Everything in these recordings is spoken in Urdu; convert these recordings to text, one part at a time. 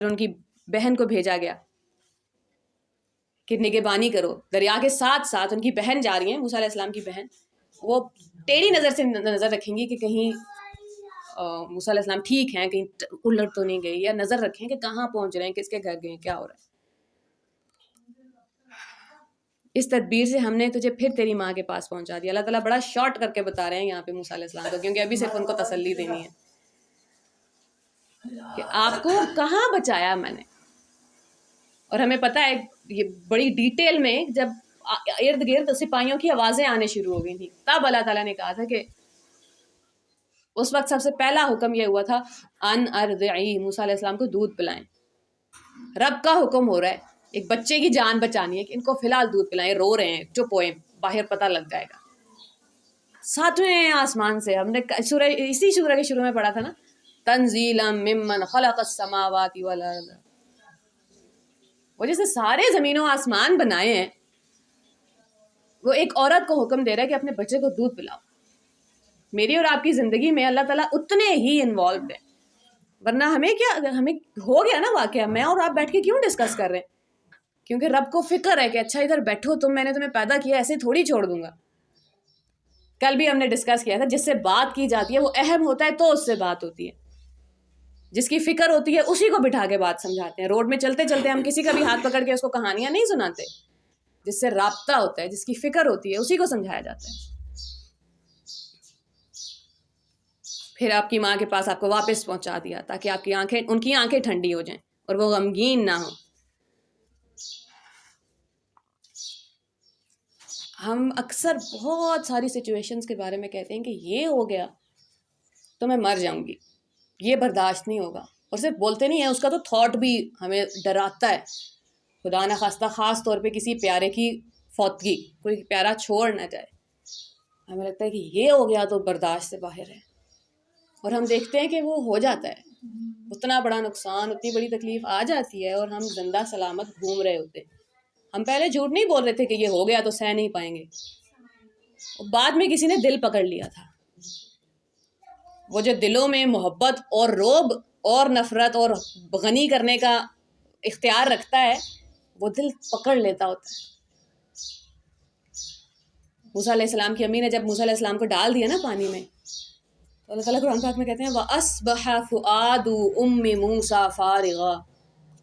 ان کی بہن کو بھیجا گیا کہ نگہبانی کرو. دریا کے ساتھ ساتھ ان کی بہن جا رہی ہیں، موسیٰ علیہ السلام کی بہن، وہ ٹیڑھی نظر سے نظر رکھیں گی کہ کہیں موسیٰ علیہ السلام ٹھیک ہیں، کہیں الٹ تو نہیں گئی، یا نظر رکھیں کہ کہاں پہنچ رہے ہیں، کس کے گھر گئے، کیا ہو رہا ہے. اس تدبیر سے ہم نے تجھے پھر تیری ماں کے پاس پہنچا دیا. اللہ تعالیٰ بڑا شارٹ کر کے بتا رہے ہیں یہاں پہ موسیٰ علیہ السلام کو، کیونکہ ابھی صرف ان کو تسلی دینی ہے کہ آپ کو کہاں بچایا میں نے. اور ہمیں پتہ ہے یہ بڑی ڈیٹیل میں جب ارد گرد سپاہیوں کی آوازیں آنے شروع ہو گئی تھیں، تب اللہ تعالیٰ نے کہا تھا کہ اس وقت سب سے پہلا حکم یہ ہوا تھا ان ارضعی، موسیٰ علیہ السلام کو دودھ پلائیں. رب کا حکم ہو رہا ہے، ایک بچے کی جان بچانی ہے کہ ان کو فی الحال دودھ پلائیں، رو رہے ہیں، چپ ہوئے، باہر پتہ لگ جائے گا. 7ویں آسمان سے ہم نے اسی سورہ کے شروع میں پڑھا تھا نا، تنزیلا ممن خلق السماوات والارض، وہ جیسے سارے زمین و آسمان بنائے ہیں، وہ ایک عورت کو حکم دے رہا ہے کہ اپنے بچے کو دودھ پلاؤ. میری اور آپ کی زندگی میں اللہ تعالیٰ اتنے ہی انوالوڈ ہے، ورنہ ہمیں ہو گیا نا واقعہ، میں اور آپ بیٹھ کے کیوں ڈسکس کر رہے ہیں؟ کیونکہ رب کو فکر ہے کہ اچھا ادھر بیٹھو تم، میں نے تمہیں پیدا کیا، ایسے تھوڑی چھوڑ دوں گا. کل بھی ہم نے ڈسکس کیا تھا، جس سے بات کی جاتی ہے وہ اہم ہوتا ہے تو اس سے بات ہوتی ہے. جس کی فکر ہوتی ہے اسی کو بٹھا کے بات سمجھاتے ہیں. روڈ میں چلتے چلتے ہم کسی کا بھی ہاتھ پکڑ کے اس کو کہانیاں نہیں سناتے. جس سے رابطہ ہوتا ہے، جس کی فکر ہوتی ہے، اسی کو سمجھایا جاتا ہے. پھر آپ کی ماں کے پاس آپ کو واپس پہنچا دیا تاکہ آپ کی آنکھیں، ان کی آنکھیں ٹھنڈی ہو جائیں اور وہ غمگین نہ ہوں. ہم اکثر بہت ساری سچویشنز کے بارے میں کہتے ہیں کہ یہ ہو گیا تو میں مر جاؤں گی، یہ برداشت نہیں ہوگا. اور صرف بولتے نہیں ہیں، اس کا تو تھاٹ بھی ہمیں ڈراتا ہے. خدا نہ خواستہ خاص طور پہ کسی پیارے کی فوتگی، کوئی پیارا چھوڑ نہ جائے، ہمیں لگتا ہے کہ یہ ہو گیا تو برداشت سے باہر ہے. اور ہم دیکھتے ہیں کہ وہ ہو جاتا ہے، اتنا بڑا نقصان، اتنی بڑی تکلیف آ جاتی ہے اور ہم زندہ سلامت گھوم رہے ہوتے ہیں. ہم پہلے جھوٹ نہیں بول رہے تھے کہ یہ ہو گیا تو سہ نہیں پائیں گے، بعد میں کسی نے دل پکڑ لیا تھا. وہ جو دلوں میں محبت اور رعب اور نفرت اور غنی کرنے کا اختیار رکھتا ہے، وہ دل پکڑ لیتا ہوتا ہے. موسیٰ علیہ السلام کی امی نے جب موسیٰ علیہ السلام کو ڈال دیا نا پانی میں، تو اللہ تعالیٰ قرآن پاک میں کہتے ہیں وَأَصْبَحَ فُؤَادُ أُمِّ مُوسَىٰ فَارِغًا.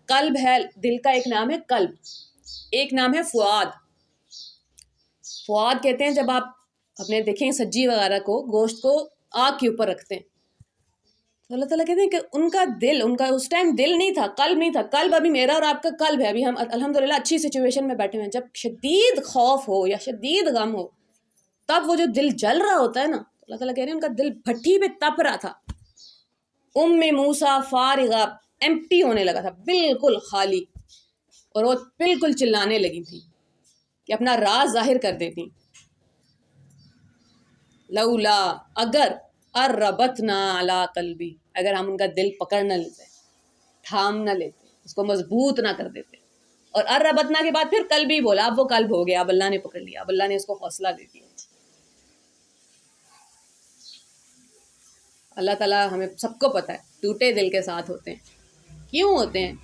قلب ہے، دل کا ایک نام ہے قلب، ایک نام ہے فؤاد. فؤاد کہتے ہیں جب آپ اپنے دیکھیں سجی وغیرہ کو، گوشت کو آگ کے اوپر رکھتے ہیں، تو اللہ تعالیٰ کہتے ہیں کہ ان کا دل، ان کا اس ٹائم دل نہیں تھا، قلب نہیں تھا. قلب ابھی میرا اور آپ کا قلب ہے. ابھی ہم الحمدللہ اچھی سچویشن میں بیٹھے ہوئے ہیں. جب شدید خوف ہو یا شدید غم ہو، تب وہ جو دل جل رہا ہوتا ہے نا، اللہ تعالیٰ کہہ رہے ہیں ان کا دل بھٹی پہ تپ رہا تھا. موسیٰ فارغہ، ایمپٹی ہونے لگا تھا، بالکل خالی. اور وہ بالکل چلانے لگی تھی کہ اپنا راز ظاہر کر دیتی. لولا، اگر، اربتنا علی قلبی، اگر ہم ان کا دل پکڑ نہ لیتے، تھام نہ لیتے، اس کو مضبوط نہ کر دیتے. اور اربتنا کے بعد پھر قلبی بولا، اب وہ قلب ہو گیا، اب اللہ نے پکڑ لیا، اب اللہ نے اس کو حوصلہ دے دیا. اللہ تعالیٰ ہمیں سب کو پتہ ہے ٹوٹے دل کے ساتھ ہوتے ہیں. کیوں ہوتے ہیں؟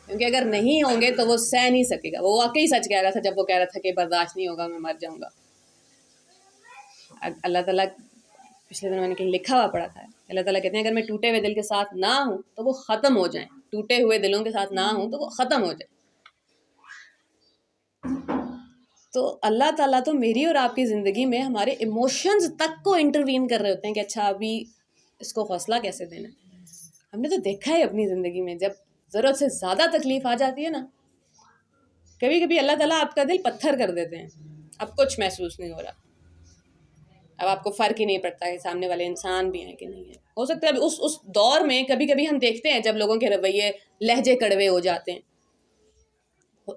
کیونکہ اگر نہیں ہوں گے تو وہ سہ نہیں سکے گا. وہ واقعی سچ کہہ رہا تھا جب وہ کہہ رہا تھا کہ برداشت نہیں ہوگا، میں مر جاؤں گا. اللہ تعالیٰ پچھلے دنوں میں نے کہیں لکھا ہوا پڑا تھا، اللہ تعالیٰ کہتے ہیں اگر میں ٹوٹے ہوئے دل کے ساتھ نہ ہوں تو وہ ختم ہو جائیں. ٹوٹے ہوئے دلوں کے ساتھ نہ ہوں تو وہ ختم ہو جائیں. تو اللہ تعالیٰ تو میری اور آپ کی زندگی میں ہمارے ایموشنز تک کو انٹروین کر رہے ہوتے ہیں کہ اچھا ابھی اس کو حوصلہ کیسے دینا. ہم نے تو دیکھا ہے اپنی زندگی میں جب ضرورت سے زیادہ تکلیف آ جاتی ہے نا، کبھی کبھی اللہ تعالیٰ آپ کا دل پتھر کر دیتے ہیں. اب کچھ محسوس نہیں ہو رہا، اب آپ کو فرق ہی نہیں پڑتا کہ سامنے والے انسان بھی ہیں کہ نہیں ہیں. ہو سکتا ہے اس دور میں کبھی کبھی ہم دیکھتے ہیں جب لوگوں کے رویے لہجے کڑوے ہو جاتے ہیں.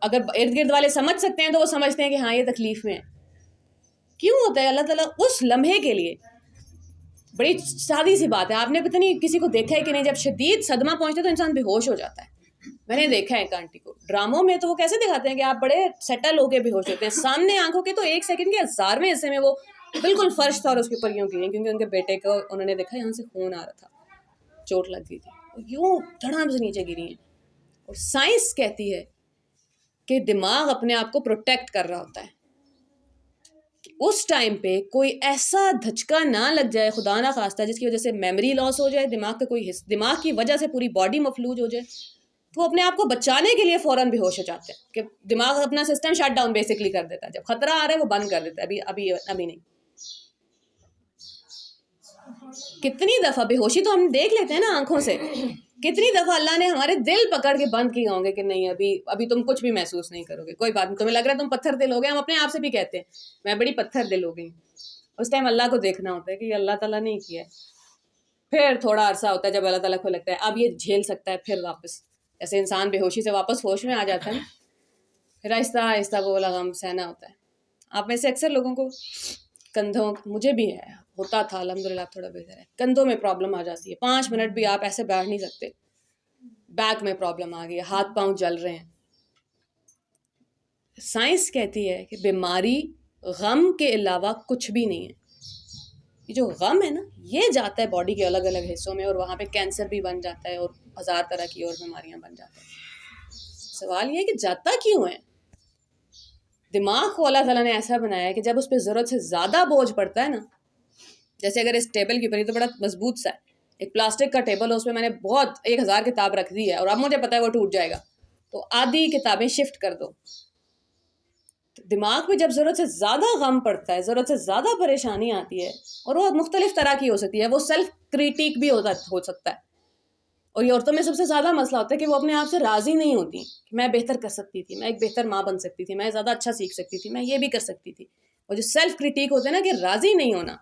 اگر ارد گرد والے سمجھ سکتے ہیں تو وہ سمجھتے ہیں کہ ہاں یہ تکلیف میں ہے. کیوں ہوتا ہے؟ اللہ تعالیٰ اس لمحے کے لیے، بڑی سادی سی بات ہے، آپ نے پتہ نہیں کسی کو دیکھا ہے کہ نہیں، جب شدید صدمہ پہنچتا ہے تو انسان بے ہوش ہو جاتا ہے. میں نے دیکھا ہے ایک آنٹی کو ڈراموں میں، تو وہ کیسے دکھاتے ہیں کہ آپ بڑے سیٹل ہو کے بے ہوش ہوتے ہیں، سامنے آنکھوں کے تو 1 سیکنڈ کے 1000ویں حصے میں وہ بالکل فرش تھا اور اس کے اوپر یوں گریں، کیونکہ ان کے بیٹے کو انہوں نے دیکھا یہاں سے خون آ رہا تھا، چوٹ لگ گئی تھی، یوں دھڑام سے نیچے گری ہیں. اور سائنس کہتی ہے کہ دماغ اپنے آپ کو پروٹیکٹ کر رہا ہوتا ہے کہ اس ٹائم پہ کوئی ایسا دھچکا نہ لگ جائے خدا نہ خواستہ جس کی وجہ سے میموری لاس ہو جائے، دماغ کا کوئی دماغ کی وجہ سے پوری باڈی مفلوج ہو جائے، تو وہ اپنے آپ کو بچانے کے لیے فوراً بے ہوش ہو جاتے ہیں کہ دماغ اپنا سسٹم شٹ ڈاؤن بیسکلی کر دیتا ہے، جب خطرہ آ رہا ہے وہ بند کر دیتا ہے، ابھی نہیں۔ کتنی دفعہ بے ہوشی تو ہم دیکھ لیتے ہیں نا آنکھوں سے، کتنی دفعہ اللہ نے ہمارے دل پکڑ کے بند کیے ہوں گے کہ نہیں ابھی تم کچھ بھی محسوس نہیں کرو گے، کوئی بات نہیں، تمہیں لگ رہا ہے تم پتھر دل ہو گئے، ہم اپنے آپ سے بھی کہتے ہیں میں بڑی پتھر دل ہو گئی، اس ٹائم اللہ کو دیکھنا ہوتا ہے کہ یہ اللہ تعالیٰ نے ہی کیا ہے۔ پھر تھوڑا عرصہ ہوتا ہے جب اللہ تعالیٰ کو لگتا ہے اب یہ جھیل سکتا ہے، پھر واپس جیسے انسان بے ہوشی سے واپس ہوش میں آ جاتا ہے، پھر آہستہ آہستہ وہ والا غم سہنا ہوتا ہے۔ آپ میں سے اکثر لوگوں کو کندھوں، مجھے بھی ہے، ہوتا تھا الحمدللہ تھوڑا بہتر ہے، کندھوں میں پرابلم آ جاتی ہے، 5 منٹ بھی آپ ایسے بیٹھ نہیں سکتے، بیک میں پرابلم آ گئی ہے، ہاتھ پاؤں جل رہے ہیں۔ سائنس کہتی ہے کہ بیماری غم کے علاوہ کچھ بھی نہیں ہے، یہ جو غم ہے نا یہ جاتا ہے باڈی کے الگ الگ حصوں میں اور وہاں پہ کینسر بھی بن جاتا ہے اور 1000 طرح کی اور بیماریاں بن جاتی ہیں۔ سوال یہ ہے کہ جاتا کیوں ہے؟ دماغ کو اللہ تعالیٰ نے ایسا بنایا ہے کہ جب اس پہ ضرورت سے زیادہ بوجھ پڑتا ہے نا، جیسے اگر اس ٹیبل کے اوپر، یہ تو بڑا مضبوط سا ہے، ایک پلاسٹک کا ٹیبل ہے، اس میں میں نے بہت 1000 کتاب رکھ دی ہے اور اب مجھے پتا ہے وہ ٹوٹ جائے گا، تو آدھی کتابیں شفٹ کر دو۔ دماغ پہ جب ضرورت سے زیادہ غم پڑتا ہے، ضرورت سے زیادہ پریشانی آتی ہے، اور وہ مختلف طرح کی ہو سکتی ہے، وہ سیلف کریٹیک بھی ہو سکتا ہے، اور یہ عورتوں میں سب سے زیادہ مسئلہ ہوتا ہے کہ وہ اپنے آپ سے راضی نہیں ہوتی کہ میں بہتر کر سکتی تھی، میں ایک بہتر ماں بن سکتی تھی، میں زیادہ اچھا سیکھ سکتی تھی، میں یہ بھی کر سکتی تھی۔ اور جو سیلف کریٹیک ہوتے ہیں نا کہ راضی نہیں ہونا،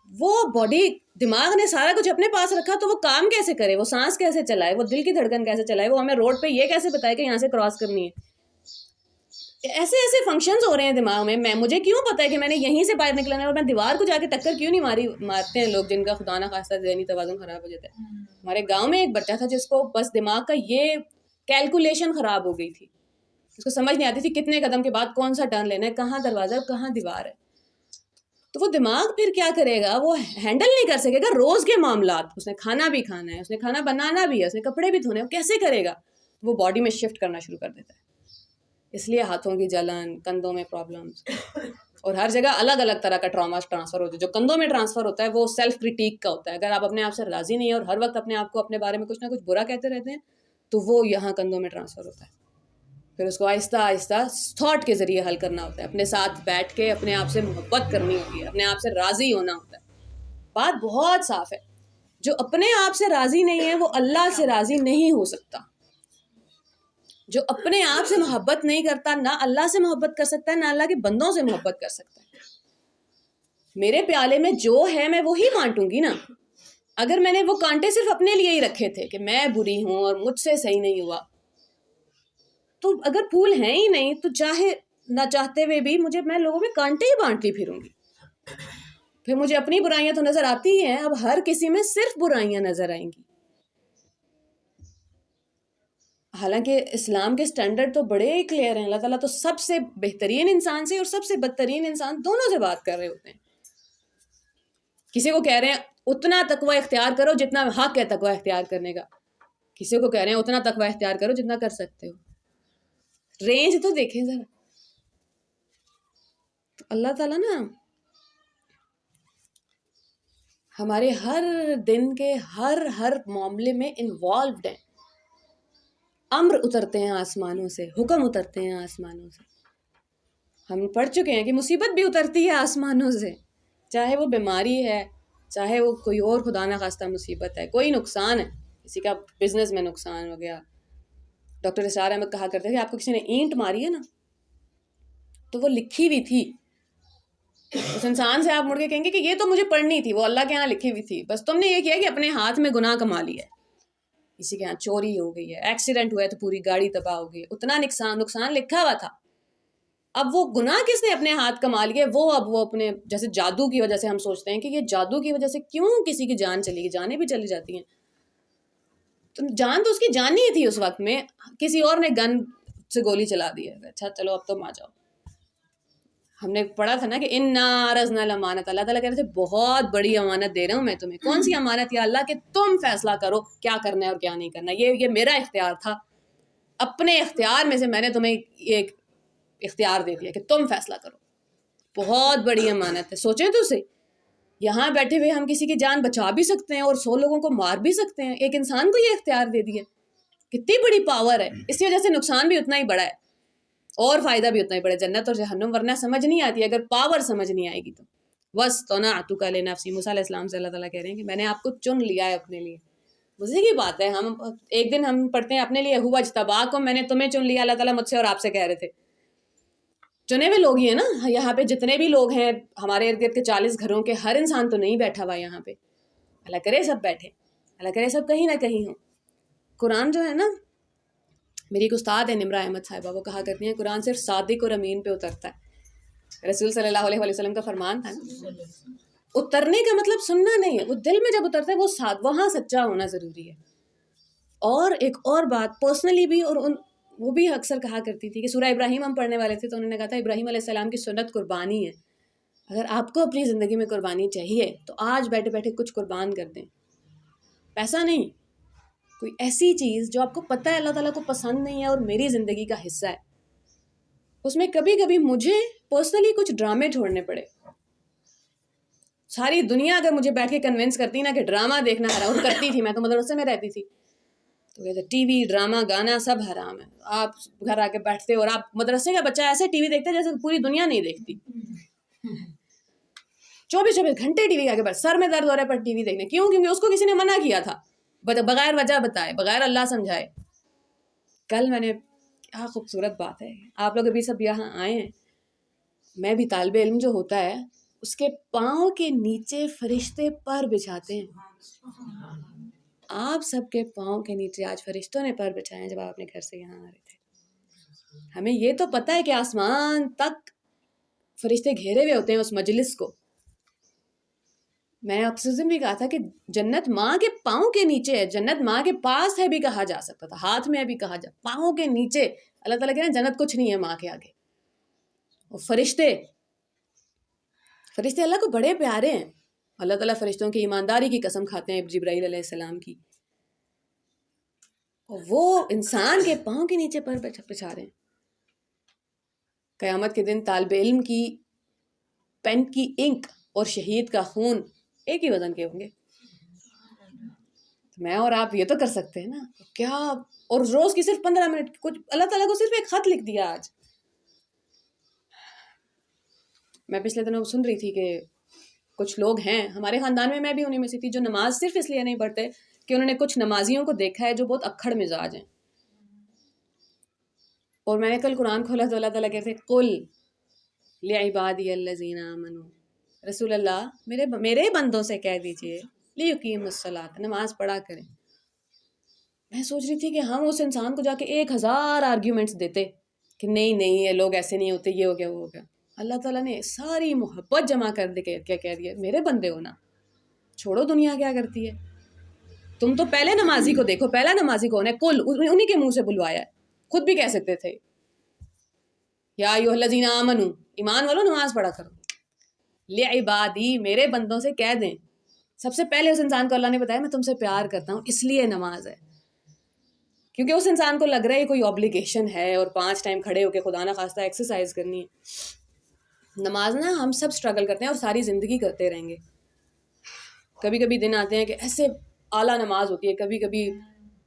وہ باڈی دماغ نے سارا کچھ اپنے پاس رکھا تو وہ کام کیسے کرے، وہ سانس کیسے چلائے، وہ دل کی دھڑکن کیسے چلائے، وہ ہمیں روڈ پہ یہ کیسے بتائے کہ یہاں سے کراس کرنی ہے۔ ایسے ایسے فنکشنز ہو رہے ہیں دماغ میں مجھے کیوں پتا ہے کہ میں نے یہیں سے باہر نکلنا ہے، اور میں دیوار کو جا کے ٹکر کیوں نہیں مارتے ہیں لوگ جن کا خدا نہ خواستہ ذہنی توازن خراب ہو جاتا ہے۔ ہمارے گاؤں میں ایک بچہ تھا جس کو بس دماغ کا یہ کیلکولیشن خراب ہو گئی تھی، اس کو سمجھ نہیں آتی تھی کتنے قدم کے بعد کون سا ٹرن لینا ہے، کہاں دروازہ ہے کہاں دیوار ہے۔ تو وہ دماغ پھر کیا کرے گا، وہ ہینڈل نہیں کر سکے گا روز کے معاملات، اس نے کھانا بھی کھانا ہے، اس نے کھانا بنانا بھی ہے، اس نے کپڑے بھی دھونے ہیں، وہ کیسے کرے گا؟ وہ باڈی میں شفٹ کرنا شروع کر دیتا ہے، اس لیے ہاتھوں کی جلن، کندھوں میں پرابلمس، اور ہر جگہ الگ الگ طرح کا ٹراما ٹرانسفر ہوتا ہے۔ جو کندھوں میں ٹرانسفر ہوتا ہے وہ سیلف کرٹیک کا ہوتا ہے، اگر آپ اپنے آپ سے راضی نہیں ہیں اور ہر وقت اپنے آپ کو اپنے بارے میں کچھ نہ کچھ برا کہتے رہتے ہیں تو وہ یہاں کندھوں میں ٹرانسفر ہوتا ہے۔ پھر اس کو آہستہ آہستہ تھاٹ کے ذریعے حل کرنا ہوتا ہے، اپنے ساتھ بیٹھ کے اپنے آپ سے محبت کرنی ہوتی ہے، اپنے آپ سے راضی ہونا ہوتا ہے۔ بات بہت صاف ہے، جو اپنے آپ سے راضی نہیں ہے وہ اللہ سے راضی نہیں ہو سکتا۔ جو اپنے آپ سے محبت نہیں کرتا نہ اللہ سے محبت کر سکتا ہے، نہ اللہ کے بندوں سے محبت کر سکتا ہے۔ میرے پیالے میں جو ہے میں وہی بانٹوں گی نا۔ اگر میں نے وہ کانٹے صرف اپنے لیے ہی رکھے تھے کہ میں بری ہوں اور مجھ سے صحیح نہیں ہوا، تو اگر پھول ہیں ہی نہیں تو چاہے نہ چاہتے ہوئے بھی میں لوگوں میں کانٹے ہی بانٹتی پھروں گی۔ پھر مجھے اپنی برائیاں تو نظر آتی ہی ہیں، اب ہر کسی میں صرف برائیاں نظر آئیں گی۔ حالانکہ اسلام کے سٹینڈرڈ تو بڑے ہی کلیئر ہیں، اللہ تعالیٰ تو سب سے بہترین انسان سے اور سب سے بدترین انسان دونوں سے بات کر رہے ہوتے ہیں۔ کسی کو کہہ رہے ہیں اتنا تقوی اختیار کرو جتنا حق ہے تقوی اختیار کرنے کا، کسی کو کہہ رہے ہیں اتنا تقوی اختیار کرو جتنا کر سکتے ہو۔ رینج تو دیکھیں ذرا۔ تو اللہ تعالیٰ نا ہمارے ہر دن کے ہر معاملے میں انوالوڈ ہیں۔ امر اترتے ہیں آسمانوں سے، حکم اترتے ہیں آسمانوں سے۔ ہم پڑھ چکے ہیں کہ مصیبت بھی اترتی ہے آسمانوں سے، چاہے وہ بیماری ہے، چاہے وہ کوئی اور خدا نہ خواستہ مصیبت ہے، کوئی نقصان ہے، کسی کا بزنس میں نقصان ہو گیا۔ ڈاکٹر اسرار احمد کہا کرتے تھے آپ کو کسی نے اینٹ ماری ہے نا تو وہ لکھی ہوئی تھی، اس انسان سے آپ مڑ کے کہیں گے کہ یہ تو مجھے پڑھنی تھی، وہ اللہ کے ہاں لکھی ہوئی تھی، بس تم نے یہ کیا کہ اپنے ہاتھ میں گناہ کما لیا ہے۔ کسی کے ہاں چوری ہو گئی ہے، ایکسیڈنٹ ہوا ہے تو پوری گاڑی تباہ ہو گئی ہے، اتنا نقصان لکھا ہوا تھا۔ اب وہ گناہ کس نے اپنے ہاتھ کما لیے، اب وہ اپنے جیسے جادو کی وجہ سے ہم سوچتے ہیں کہ یہ جادو کی وجہ سے کیوں کسی کی جان چلی گئی، جانیں بھی چلی جاتی ہیں، تو جان تو اس کی جان نہیں تھی اس وقت میں، کسی اور نے گن سے گولی چلا دی ہے، اچھا چلو اب تم آ جاؤ۔ ہم نے پڑھا تھا نا کہ انا عرضنا الامانۃ، اللہ تعالیٰ کہہ رہے تھے بہت بڑی امانت دے رہا ہوں میں تمہیں۔ کون سی امانت؟ یا اللہ کہ تم فیصلہ کرو کیا کرنا ہے اور کیا نہیں کرنا، یہ میرا اختیار تھا، اپنے اختیار میں سے میں نے تمہیں ایک اختیار دے دیا کہ تم فیصلہ کرو. بہت بڑی امانت ہے. سوچیں تو صحیح, یہاں بیٹھے ہوئے ہم کسی کی جان بچا بھی سکتے ہیں اور 100 لوگوں کو مار بھی سکتے ہیں. ایک انسان کو یہ اختیار دے دیا, کتنی بڑی پاور ہے. اس کی وجہ سے نقصان بھی اتنا ہی بڑا ہے اور فائدہ بھی اتنا ہی بڑا ہے, جنت اور جہنم. ورنہ سمجھ نہیں آتی اگر پاور سمجھ نہیں آئے گی تو. وَاسْطَنَعْتُكَ لِنَفْسِي, موسیٰ علیہ السلام سے اللہ تعالیٰ کہہ رہے ہیں کہ میں نے آپ کو چن لیا ہے اپنے لیے. مزے کی بات ہے, ہم ایک دن ہم پڑھتے ہیں اپنے لیے ہوا اجتباکم, میں نے تمہیں چن لیا. اللہ تعالیٰ مجھ سے اور آپ سے کہہ رہے تھے چنے ہوئے لوگ ہی ہیں نا. یہاں پہ جتنے بھی لوگ ہیں ہمارے ارد گرد کے 40 گھروں کے, ہر انسان تو نہیں بیٹھا ہوا یہاں پہ. اللہ کرے سب بیٹھے, اللہ کرے سب کہیں نہ کہیں ہوں. قرآن جو ہے نا, میری ایک استاد ہے نمرہ احمد صاحبہ, وہ کہا کرتی ہیں قرآن صرف صادق اور امین پہ اترتا ہے. رسول صلی اللہ علیہ وسلم کا فرمان تھا نا, اترنے کا مطلب سننا نہیں ہے, وہ دل میں جب اترتا ہے وہ وہاں سچا ہونا ضروری ہے. اور ایک اور بات پرسنلی بھی, اور وہ بھی اکثر کہا کرتی تھی کہ سورہ ابراہیم ہم پڑھنے والے تھے تو انہوں نے کہا تھا ابراہیم علیہ السلام کی سنت قربانی ہے. اگر آپ کو اپنی زندگی میں قربانی چاہیے تو آج بیٹھے بیٹھے کچھ قربان کر دیں. پیسہ نہیں, کوئی ایسی چیز جو آپ کو پتہ ہے اللہ تعالیٰ کو پسند نہیں ہے اور میری زندگی کا حصہ ہے. اس میں کبھی کبھی مجھے پرسنلی کچھ ڈرامے چھوڑنے پڑے. ساری دنیا اگر مجھے بیٹھ کے کنونس کرتی نا کہ ڈرامہ دیکھنا حرام, اور کرتی تھی, میں تو مدرسے میں رہتی تھی تو کہتے ٹی وی ڈرامہ گانا سب حرام ہے. آپ گھر آ کے بیٹھتے اور آپ مدرسے کا بچہ ایسے ٹی وی دیکھتے جیسے پوری دنیا نہیں دیکھتی. 24 گھنٹے ٹی وی کے آگے بیٹھ, سر میں درد ہو رہا ہے پر ٹی وی دیکھنے. کیوں؟ کیونکہ اس کو کسی نے منع کیا تھا, بغیر وجہ بتائے, بغیر اللہ سمجھائے. کل میں نے, کیا خوبصورت بات ہے, آپ لوگ ابھی سب یہاں آئے ہیں, میں بھی طالب علم جو ہوتا ہے اس کے پاؤں کے نیچے فرشتے پر بچھاتے ہیں. آپ سب کے پاؤں کے نیچے آج فرشتوں نے پر بچھائے ہیں جب آپ اپنے گھر سے یہاں آ رہے تھے. ہمیں یہ تو پتہ ہے کہ آسمان تک فرشتے گھیرے ہوئے ہوتے ہیں اس مجلس کو. میں نے آپ سے بھی کہا تھا کہ جنت ماں کے پاؤں کے نیچے ہے, جنت ماں کے پاس ہے بھی کہا جا سکتا تھا, ہاتھ میں بھی کہا جا, پاؤں کے نیچے. اللہ تعالیٰ کہہ رہے ہیں جنت کچھ نہیں ہے ماں کے آگے. اور فرشتے اللہ کو بڑے پیارے ہیں. اللہ تعالیٰ فرشتوں کی ایمانداری کی قسم کھاتے ہیں جبرائیل علیہ السلام کی, اور وہ انسان کے پاؤں کے نیچے پر بچھا رہے ہیں. قیامت کے دن طالب علم کی پین کی انک اور شہید کا خون ایک ہی وزن کے ہوں گے. میں اور آپ یہ تو کر سکتے ہیں نا کیا, اور روز کی صرف 15 منٹ کچھ اللہ تعالیٰ کو صرف ایک خط لکھ دیا. آج میں پچھلے دنوں سن رہی تھی کہ کچھ لوگ ہیں ہمارے خاندان میں بھی انہیں میں سے تھی, جو نماز صرف اس لیے نہیں پڑھتے کہ انہوں نے کچھ نمازیوں کو دیکھا ہے جو بہت اکھڑ مزاج ہیں. اور میں نے کل قرآن کھولا تو اللہ تعالیٰ کہتے قل لعبادی الذین آمنوا, رسول اللہ میرے بندوں سے کہہ دیجئے لیقیموا الصلاۃ, نماز پڑھا کریں. میں سوچ رہی تھی کہ ہم اس انسان کو جا کے 1000 آرگیومنٹس دیتے کہ نہیں یہ لوگ ایسے نہیں ہوتے, یہ ہو گیا وہ ہو گیا. اللہ تعالیٰ نے ساری محبت جمع کر دے کے کیا کہہ دیا, میرے بندے ہو نا, چھوڑو دنیا کیا کرتی ہے. تم تو پہلے نمازی کو دیکھو, پہلا نمازی کون ہے؟ کل انہی کے منہ سے بلوایا ہے. خود بھی کہہ سکتے تھے یا ایھا الذین آمنوا, ایمان والو نماز پڑھا کرو. لعبادی, میرے بندوں سے کہہ دیں. سب سے پہلے اس انسان کو اللہ نے بتایا میں تم سے پیار کرتا ہوں اس لیے نماز ہے, کیونکہ اس انسان کو لگ رہا ہے کوئی اوبلیگیشن ہے اور 5 ٹائم کھڑے ہو کے خدا نہ خواستہ ایکسرسائز کرنی ہے. نماز نا ہم سب سٹرگل کرتے ہیں اور ساری زندگی کرتے رہیں گے. کبھی کبھی دن آتے ہیں کہ ایسے اعلیٰ نماز ہوتی ہے, کبھی کبھی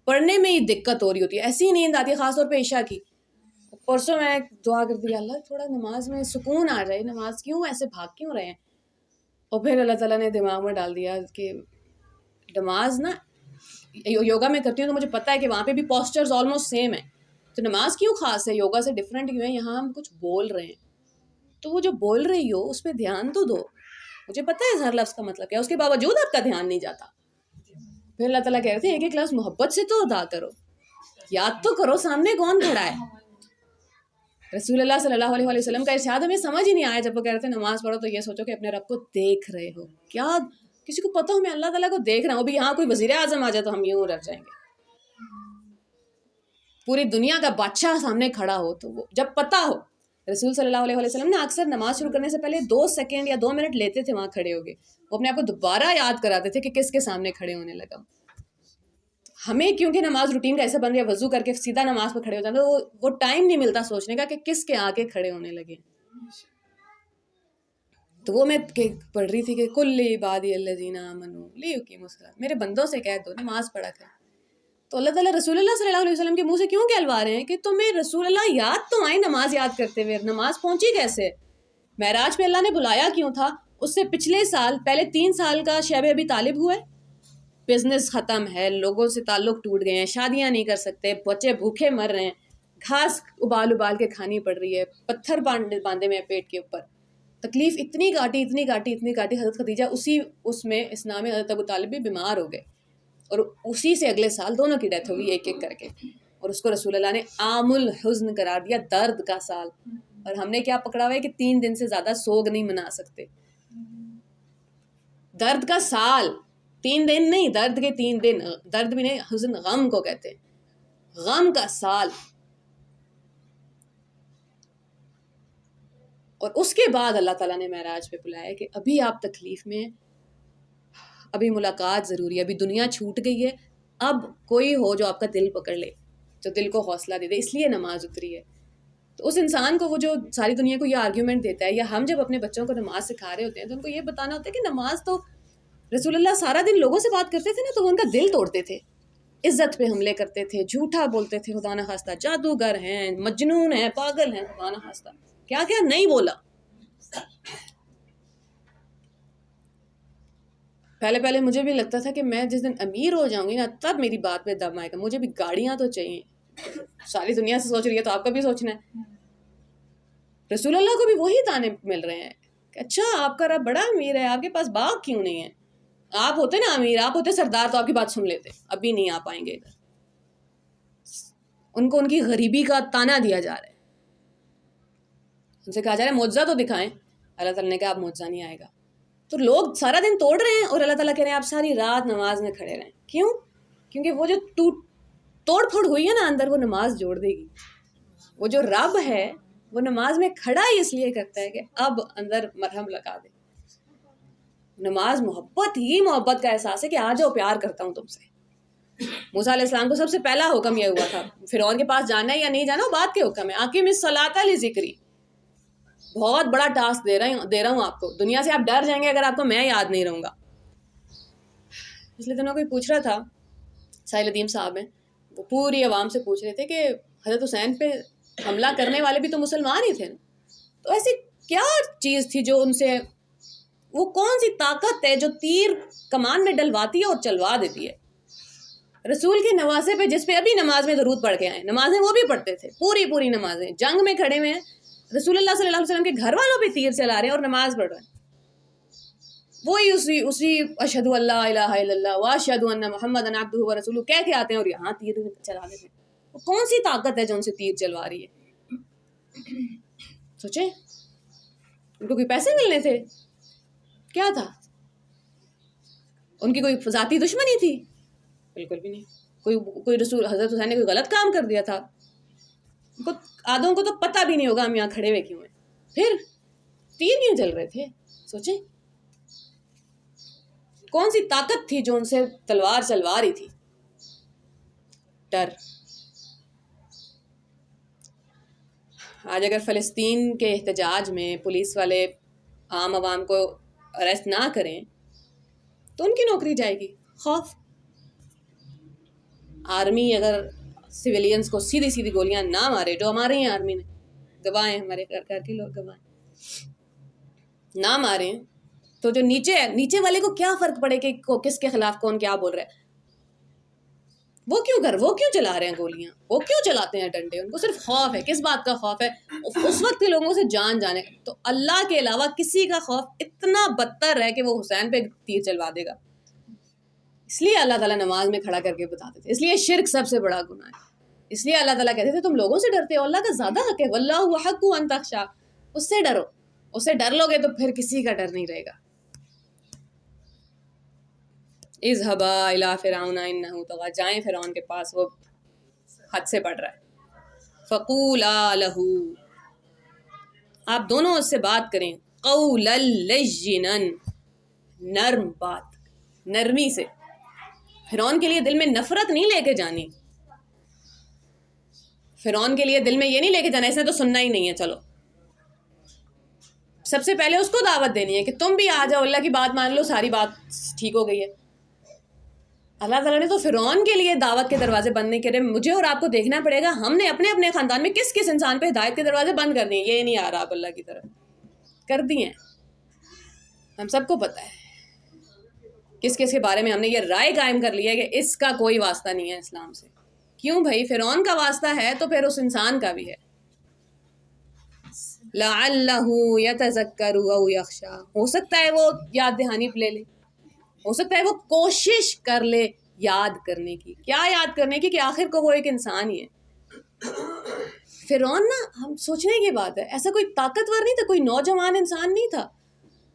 پڑھنے میں ہی دقت ہو رہی ہوتی ہے, ایسی ہی نیند آتی ہے, خاص طور پہ عشاء کی. پرسوں میں دعا کر دی اللہ تھوڑا نماز میں سکون آ جائے, نماز کیوں ایسے بھاگ کیوں رہے ہیں. اور پھر اللہ تعالیٰ نے دماغ میں ڈال دیا کہ نماز نا یوگا میں کرتی ہوں تو مجھے پتہ ہے کہ وہاں پہ بھی پوسچرز آلموسٹ سیم ہیں, تو نماز کیوں خاص ہے, یوگا سے ڈفرینٹ کیوں ہے. یہاں ہم کچھ بول رہے ہیں تو وہ جو بول رہی ہو اس پہ دھیان تو دو. مجھے پتہ ہے ہر لفظ کا مطلب کیا, اس کے باوجود آپ کا دھیان نہیں جاتا. پھر اللہ تعالیٰ کہہ رہے تھے ایک لفظ محبت سے تو ادا کرو, یاد تو کرو سامنے کون کھڑا ہے. رسول اللہ صلی اللہ علیہ وسلم کا ارشاد ہمیں سمجھ ہی نہیں آیا جب وہ کہہ رہے تھے نماز پڑھو تو یہ سوچو کہ اپنے رب کو دیکھ رہے ہو. کیا کسی کو پتہ ہو میں اللہ تعالیٰ کو دیکھ رہا ہوں؟ ابھی یہاں کوئی وزیر اعظم آ جائے تو ہم یوں رہ جائیں گے. پوری دنیا کا بادشاہ سامنے کھڑا ہو تو وہ جب پتہ ہو. رسول صلی اللہ علیہ وسلم نے اکثر نماز شروع کرنے سے پہلے 2 سیکنڈ یا 2 منٹ لیتے تھے وہاں کھڑے ہو گئے, وہ اپنے آپ کو دوبارہ یاد کراتے تھے کہ کس کے سامنے کھڑے ہونے لگا. ہمیں کیونکہ نماز روٹین کا ایسا بن گیا، وضو کر کے سیدھا نماز پہ کھڑے ہو جاتے ہیں، وہ ٹائم نہیں ملتا سوچنے کا کہ کس کے آگے کھڑے ہونے لگے. تو وہ میں پڑھ رہی تھی کہ کل عبادی الذین آمنوا لیقیموا الصلاۃ، میرے بندوں سے کہہ دو نماز پڑھا کریں. تو اللہ تعالیٰ رسول اللہ صلی اللہ علیہ وسلم کے منہ سے کیوں کہلوا رہے ہیں کہ تمہیں رسول اللہ یاد تو آئے نماز یاد کرتے ہوئے، نماز پہنچی کیسے؟ معراج پہ اللہ نے بلایا کیوں تھا؟ اس سے پچھلے سال پہلے 3 سال کا شیب ابی طالب ہوئے، بزنس ختم ہے، لوگوں سے تعلق ٹوٹ گئے ہیں، شادیاں نہیں کر سکتے، بچے بھوکے مر رہے ہیں، گھاس ابال کے کھانی پڑ رہی ہے، پتھر باندھے میں پیٹ کے اوپر، تکلیف اتنی کاٹی. حضرت خدیجہ اس میں اسلام حضرت ابو طالب بھی بیمار ہو گئے، اور اسی سے اگلے سال دونوں کی ڈیتھ ہوگی ایک کر کے، اور اس کو رسول اللہ نے عام الحزن قرار دیا، درد کا سال. اور ہم نے کیا پکڑا ہوا ہے کہ 3 دن سے زیادہ سوگ نہیں منا سکتے. درد کا سال، 3 دن نہیں، درد کے 3 دن، درد بھی نہیں، حزن غم کو کہتے ہیں، غم کا سال. اور اس کے بعد اللہ تعالیٰ نے معراج پہ بلایا کہ ابھی آپ تکلیف میں، ابھی ملاقات ضروری ہے، ابھی دنیا چھوٹ گئی ہے، اب کوئی ہو جو آپ کا دل پکڑ لے، جو دل کو حوصلہ دے دے، اس لیے نماز اتری ہے. تو اس انسان کو، وہ جو ساری دنیا کو یہ آرگیومنٹ دیتا ہے، یا ہم جب اپنے بچوں کو نماز سکھا رہے ہوتے ہیں تو ان کو یہ بتانا ہوتا ہے کہ نماز تو رسول اللہ سارا دن لوگوں سے بات کرتے تھے نا، تو وہ ان کا دل توڑتے تھے، عزت پہ حملے کرتے تھے، جھوٹا بولتے تھے، خدا نہ خواستہ جادوگر ہیں، مجنون ہیں، پاگل ہیں، خدا نہ خواستہ کیا کیا نہیں بولا. پہلے مجھے بھی لگتا تھا کہ میں جس دن امیر ہو جاؤں گی نا، تب میری بات میں دم آئے گا، مجھے بھی گاڑیاں تو چاہیے. ساری دنیا سے سوچ رہی ہے تو آپ کا بھی سوچنا ہے. رسول اللہ کو بھی وہی تانے مل رہے ہیں کہ اچھا آپ کا رب بڑا امیر ہے، آپ کے پاس باغ کیوں نہیں ہے؟ آپ ہوتے نا امیر، آپ ہوتے سردار تو آپ کی بات سن لیتے، ابھی نہیں آ پائیں گے ادھر. ان کو ان کی غریبی کا تانا دیا جا رہا ہے، ان سے کہا جا رہا ہے معجزہ تو دکھائیں. اللہ تعالیٰ نے کہا اب معجزہ نہیں آئے گا. تو لوگ سارا دن توڑ رہے ہیں اور اللہ تعالیٰ کہہ رہے ہیں آپ ساری رات نماز میں کھڑے رہیں. کیوں؟ کیونکہ وہ جو توڑ پھوڑ ہوئی ہے نا اندر، وہ نماز جوڑ دے گی. وہ جو رب ہے وہ نماز میں کھڑا ہی اس لیے کرتا ہے کہ اب اندر مرہم لگا دے. نماز محبت کا احساس ہے کہ آ جاؤ پیار کرتا ہوں تم سے. موسیٰ علیہ السلام کو سب سے پہلا حکم یہ ہوا تھا، فرعون کے پاس جانا ہے یا نہیں جانا وہ بات کے حکم ہے. اقیم الصلاۃ لذکری، بہت بڑا ٹاسک دے رہا ہوں آپ کو. دنیا سے آپ ڈر جائیں گے اگر آپ کو میں یاد نہیں رہوں گا. پچھلے دنوں کوئی پوچھ رہا تھا، ساحل ندیم صاحب ہیں، وہ پوری عوام سے پوچھ رہے تھے کہ حضرت حسین پہ حملہ کرنے والے بھی تو مسلمان ہی تھے، تو ایسی کیا چیز تھی جو ان سے، وہ کون سی طاقت ہے جو تیر کمان میں ڈلواتی ہے اور چلوا دیتی ہے؟ رسول کے نوازے پہ، جس پہ ابھی نماز میں درود پڑھ کے آئے، نمازیں وہ بھی پڑھتے تھے، پوری نمازیں، جنگ میں کھڑے ہوئے ہیں، رسول اللہ صلی اللہ علیہ وسلم کے گھر والوں پہ تیر چلا رہے ہیں اور نماز پڑھ رہے ہیں. وہی اسی اشہد ان لا الہ الا اللہ واشہد ان محمد عبدہ ورسولہ کہہ کے آتے ہیں اور یہاں تیر چلا دیتے ہیں. وہ کون سی طاقت ہے جو ان سے تیر چلوا رہی ہے؟ سوچیں، ان کو کوئی پیسے ملنے تھے؟ کیا تھا؟ ان کی کوئی ذاتی دشمنی تھی؟ بالکل بھی نہیں. کوئی رسول حضرت حسین نے کوئی غلط کام کر دیا تھا؟ آدھوں کو تو پتہ بھی نہیں ہوگا ہم یہاں کھڑے ہوئے کیوں ہیں. پھر تیر کیوں چل رہے تھے؟ سوچیں کون سی طاقت تھی جو ان سے تلوار چلوا رہی تھی؟ ڈر. آج اگر فلسطین کے احتجاج میں پولیس والے عام عوام کو اریسٹ نہ کریں تو ان کی نوکری جائے گی. خوف. آرمی اگر سویلینز کو سیدھی گولیاں نہ مارے، جو ہمارے ہیں آرمی نے، گواہیں ہمارے گھر کے لوگ گواہیں، نہ ماریں تو جو نیچے والے کو کیا فرق پڑے کہ کس کے خلاف کون کیا بول رہا ہے؟ وہ کیوں چلا رہے ہیں گولیاں؟ وہ کیوں چلاتے ہیں ڈنڈے؟ ان کو صرف خوف ہے. کس بات کا خوف ہے؟ اس وقت کے لوگوں سے جان جانے. تو اللہ کے علاوہ کسی کا خوف اتنا بدتر ہے کہ وہ حسین پہ تیر چلوا دے گا. اس لیے اللہ تعالیٰ نماز میں کھڑا کر کے بتاتے تھے. اس لیے شرک سب سے بڑا گناہ ہے. اس لیے اللہ تعالیٰ کہتے تھے تم لوگوں سے ڈرتے ہو، اللہ کا زیادہ حق ہے. واللہ احق ان تخشی، اس سے ڈرو. اس سے ڈر لو گے تو پھر کسی کا ڈر نہیں رہے گا. اذهبا الى فرعون انه طغى، جائیں فرعون کے پاس، وہ حد سے بڑھ رہا ہے. فقولا له، آپ دونوں اس سے بات کریں، قولا لینا، نرم بات، نرمی سے. فرعون کے لیے دل میں نفرت نہیں لے کے جانی، فرعون کے لیے دل میں یہ نہیں لے کے جانا اس نے تو سننا ہی نہیں ہے، چلو سب سے پہلے اس کو دعوت دینی ہے کہ تم بھی آ جاؤ، اللہ کی بات مان لو، ساری بات ٹھیک ہو گئی ہے۔ اللہ تعالیٰ نے تو فرعون کے لیے دعوت کے دروازے بند نہیں کرے، مجھے اور آپ کو دیکھنا پڑے گا ہم نے اپنے اپنے خاندان میں کس کس انسان پہ ہدایت کے دروازے بند کر دیے، یہ نہیں آ رہا آپ اللہ کی طرف کر دیے ہیں، ہم سب کو پتہ ہے کس کس کے بارے میں ہم نے یہ رائے قائم کر لی ہے کہ اس کا کوئی واسطہ نہیں ہے اسلام سے۔ کیوں بھائی، فرعون کا واسطہ ہے تو پھر اس انسان کا بھی ہے۔ لعلہ یتذکر او یخشی، ہو سکتا ہے وہ یاد دہانی لے لے، ہو سکتا ہے وہ کوشش کر لے یاد کرنے کی، کیا یاد کرنے کی کہ آخر کو وہ ایک انسان ہی ہے۔ فرعون نا، ہم سوچنے کی بات ہے، ایسا کوئی طاقتور نہیں تھا، کوئی نوجوان انسان نہیں تھا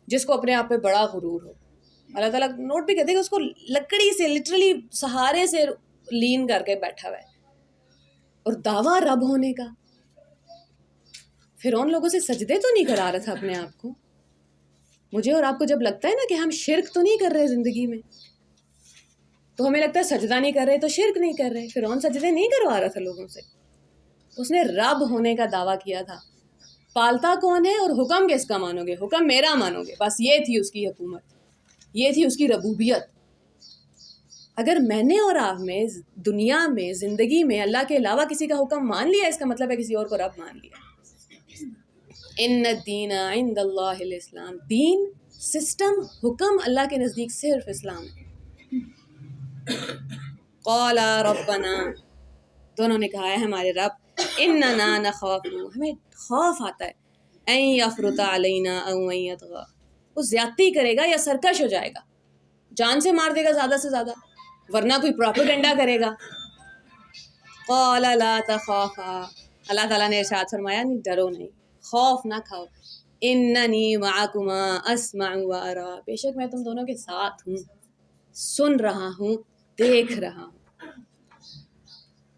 جس کو اپنے آپ پہ بڑا غرور ہو۔ اللہ تعالیٰ نوٹ بھی کہتے ہیں کہ اس کو لکڑی سے لٹرلی سہارے سے لین کر کے بیٹھا ہوا ہے، اور دعویٰ رب ہونے کا۔ فرعون لوگوں سے سجدے تو نہیں کرا رہا تھا اپنے آپ کو۔ مجھے اور آپ کو جب لگتا ہے نا کہ ہم شرک تو نہیں کر رہے زندگی میں، تو ہمیں لگتا ہے سجدہ نہیں کر رہے تو شرک نہیں کر رہے۔ فرعون سجدے نہیں کروا رہا تھا لوگوں سے، اس نے رب ہونے کا دعویٰ کیا تھا۔ پالتا کون ہے اور حکم کس کا مانو گے؟ حکم میرا مانو گے، بس یہ تھی اس کی حکومت، یہ تھی اس کی ربوبیت۔ اگر میں نے اور آپ میں دنیا میں زندگی میں اللہ کے علاوہ کسی کا حکم مان لیا، اس کا مطلب ہے کسی اور کو رب مان لیا۔ ان الدین عند اللہ الاسلام، دین، سسٹم، حکم اللہ کے نزدیک صرف اسلام ہے۔ قال ربنا، دونوں نے کہا ہے ہمارے رب، اننا نخاف، ہمیں خوف آتا ہے، ان یفرط علینا او ان یطغی، وہ زیادتی کرے گا یا سرکش ہو جائے گا، جان سے مار دے گا زیادہ سے زیادہ، ورنہ کوئی پروپیگنڈا کرے گا۔ قال لا تخافا، اللہ تعالیٰ نے ارشاد فرمایا نہیں، ڈرو نہیں، خوف نہ کھاؤ، اننی معکما اسمع و ارا، بے شک میں تم دونوں کے ساتھ ہوں، سن رہا ہوں، دیکھ رہا ہوں۔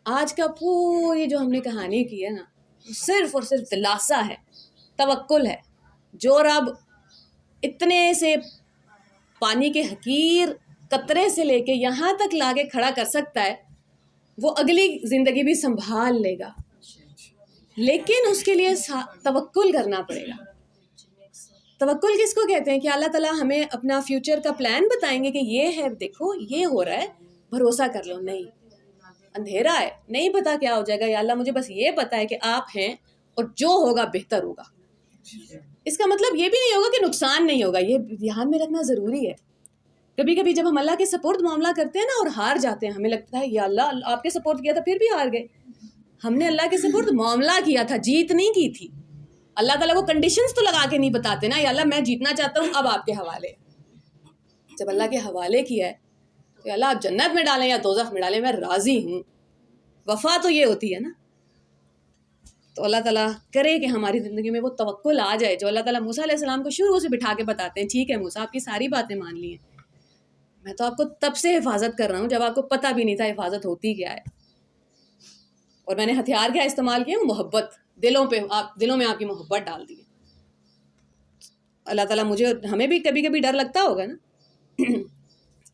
آج کا پوری جو ہم نے کہانی کی ہے نا، صرف اور صرف دلاسا ہے، توکل ہے۔ جو رب اتنے سے پانی کے حقیر قطرے سے لے کے یہاں تک لا کے کھڑا کر سکتا ہے، وہ اگلی زندگی بھی سنبھال لے گا، لیکن اس کے لیے توکل کرنا پڑے گا۔ توکل کس کو کہتے ہیں کہ اللہ تعالیٰ ہمیں اپنا فیوچر کا پلان بتائیں گے کہ یہ ہے، دیکھو یہ ہو رہا ہے، بھروسہ کر لو، نہیں اندھیرا ہے، نہیں پتا کیا ہو جائے گا، یا اللہ مجھے بس یہ پتا ہے کہ آپ ہیں اور جو ہوگا بہتر ہوگا۔ اس کا مطلب یہ بھی نہیں ہوگا کہ نقصان نہیں ہوگا، یہ دھیان میں رکھنا ضروری ہے۔ کبھی کبھی جب ہم اللہ کے سپرد معاملہ کرتے ہیں نا اور ہار جاتے ہیں، ہمیں لگتا ہے یا اللہ آپ کے سپرد کیا تھا پھر بھی ہار گئے۔ ہم نے اللہ کے سپرد معاملہ کیا تھا، جیت نہیں کی تھی۔ اللہ تعالیٰ کو کنڈیشنز تو لگا کے نہیں بتاتے نا، یا اللہ میں جیتنا چاہتا ہوں، اب آپ کے حوالے۔ جب اللہ کے حوالے کیا ہے تو اللہ آپ جنت میں ڈالیں یا دوزخ میں ڈالیں، میں راضی ہوں۔ وفا تو یہ ہوتی ہے نا۔ تو اللہ تعالیٰ کرے کہ ہماری زندگی میں وہ توکل آ جائے جو اللہ تعالیٰ موسیٰ علیہ السلام کو شروع سے بٹھا کے بتاتے ہیں، ٹھیک ہے موسیٰ آپ کی ساری باتیں مان لی ہیں، میں تو آپ کو تب سے حفاظت کر رہا ہوں جب آپ کو پتہ بھی نہیں تھا حفاظت ہوتی کیا ہے، اور میں نے ہتھیار کیا استعمال کیا، محبت، دلوں میں آپ کی محبت ڈال دی ہے۔ اللہ تعالیٰ ہمیں بھی کبھی کبھی ڈر لگتا ہوگا نا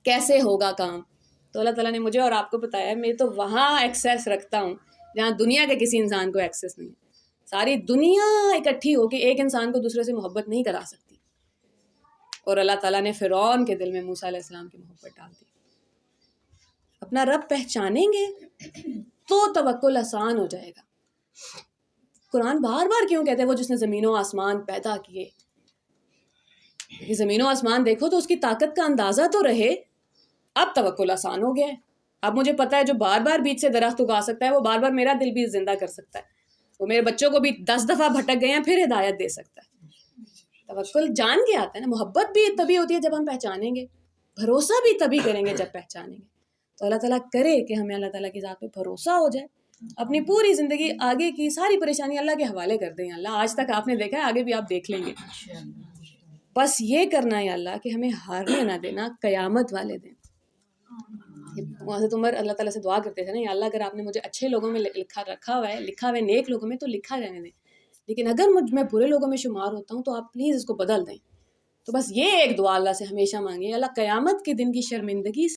کیسے ہوگا کام، تو اللہ تعالیٰ نے مجھے اور آپ کو بتایا ہے میں تو وہاں ایکسیس رکھتا ہوں جہاں دنیا کے کسی انسان کو ایکسیس نہیں ہے۔ ساری دنیا اکٹھی ہو کے ایک انسان کو دوسرے سے محبت نہیں کرا سکتی، اور اللہ تعالیٰ نے فرعون کے دل میں موسیٰ علیہ السلام کی محبت ڈال دی۔ اپنا رب پہچانیں گے تو توکل آسان ہو جائے گا۔ قرآن بار بار کیوں کہتے ہیں وہ جس نے زمین و آسمان پیدا کیے، کہ زمین و آسمان دیکھو تو اس کی طاقت کا اندازہ تو رہے، اب توکل آسان ہو گیا ہے۔ اب مجھے پتا ہے جو بار بار بیچ سے درخت اگا سکتا ہے وہ بار بار میرا دل بھی زندہ کر سکتا ہے، وہ میرے بچوں کو بھی 10 دفعہ بھٹک گئے ہیں پھر ہدایت دے سکتا ہے۔ توکل جان کے آتا ہے نا، محبت بھی تبھی ہوتی ہے جب ہم پہچانیں گے، بھروسہ بھی تبھی کریں گے جب پہچانیں گے۔ تو اللہ تعالیٰ کرے کہ ہمیں اللہ تعالیٰ کی ذات پہ بھروسہ ہو جائے، اپنی پوری زندگی آگے کی ساری پریشانی اللہ کے حوالے کر دیں۔ اللہ آج تک آپ نے دیکھا ہے، آگے بھی آپ دیکھ لیں گے، بس یہ کرنا ہے اللہ کہ ہمیں ہارنے نہ دینا قیامت والے دن۔ حضرت عمر اللہ تعالیٰ سے دعا کرتے تھے نا، یا اللہ اگر آپ نے مجھے اچھے لوگوں میں لکھا ہوا ہے نیک لوگوں میں تو لکھا رہنے دیں، لیکن اگر میں برے لوگوں میں شمار ہوتا ہوں تو آپ پلیز اس کو بدل دیں۔ تو بس یہ ایک دعا اللہ سے ہمیشہ مانگے، اللہ قیامت کے دن کی شرمندگی